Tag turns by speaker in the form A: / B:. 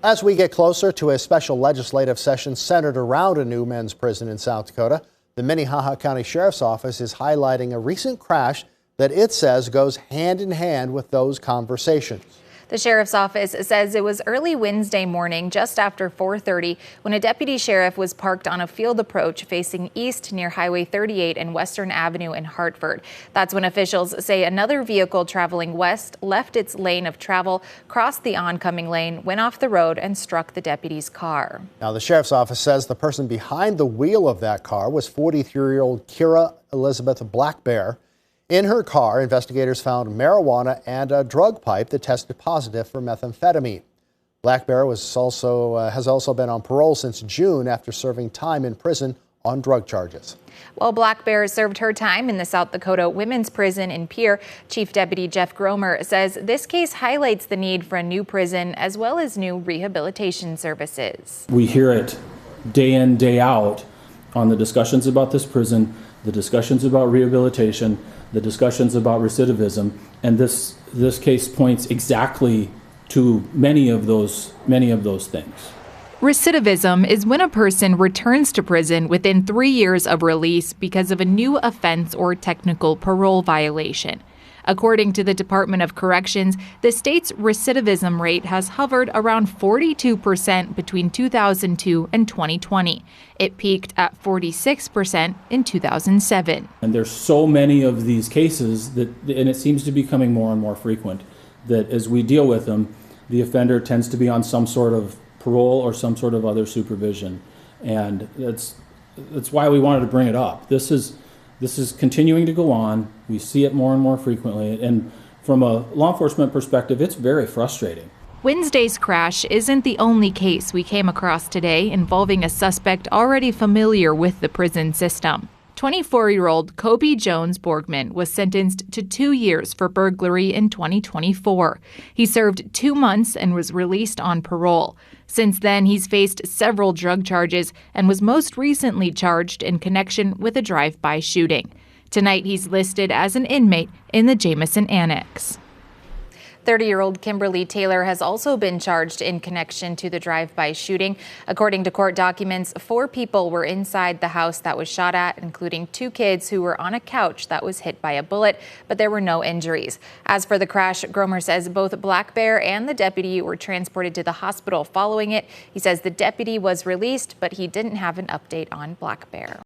A: As we get closer to a special legislative session centered around a new men's prison in South Dakota, the Minnehaha County Sheriff's Office is highlighting a recent crash that it says goes hand in hand with those conversations.
B: The sheriff's office says it was early Wednesday morning, just after 4:30, when a deputy sheriff was parked on a field approach facing east near Highway 38 and Western Avenue in Hartford. That's when officials say another vehicle traveling west left its lane of travel, crossed the oncoming lane, went off the road, and struck the deputy's car.
A: Now, the sheriff's office says the person behind the wheel of that car was 43-year-old Kira Elizabeth Blackbear. In her car, investigators found marijuana and a drug pipe that tested positive for methamphetamine. Blackbear has also been on parole since June after serving time in prison on drug charges.
B: While Blackbear served her time in the South Dakota Women's Prison in Pierre, Chief Deputy Jeff Gromer says this case highlights the need for a new prison as well as new rehabilitation services.
C: We hear it day in, day out on the discussions about this prison, the discussions about rehabilitation, the discussions about recidivism, and this case points exactly to many of those things.
B: Recidivism is when a person returns to prison within 3 years of release because of a new offense or technical parole violation. According to the Department of Corrections, the state's recidivism rate has hovered around 42% between 2002 and 2020. It peaked at 46% in 2007.
C: And there's so many of these cases and it seems to be becoming more and more frequent, that as we deal with them, the offender tends to be on some sort of parole or some sort of other supervision. And that's why we wanted to bring it up. This is continuing to go on. We see it more and more frequently. And from a law enforcement perspective, it's very frustrating.
B: Wednesday's crash isn't the only case we came across today involving a suspect already familiar with the prison system. 24-year-old Kobe Jones Borgman was sentenced to 2 years for burglary in 2024. He served 2 months and was released on parole. Since then, he's faced several drug charges and was most recently charged in connection with a drive-by shooting. Tonight, he's listed as an inmate in the Jamison Annex. 30-year-old Kimberly Taylor has also been charged in connection to the drive-by shooting. According to court documents, 4 people were inside the house that was shot at, including 2 kids who were on a couch that was hit by a bullet, but there were no injuries. As for the crash, Gromer says both Blackbear and the deputy were transported to the hospital following it. He says the deputy was released, but he didn't have an update on Blackbear.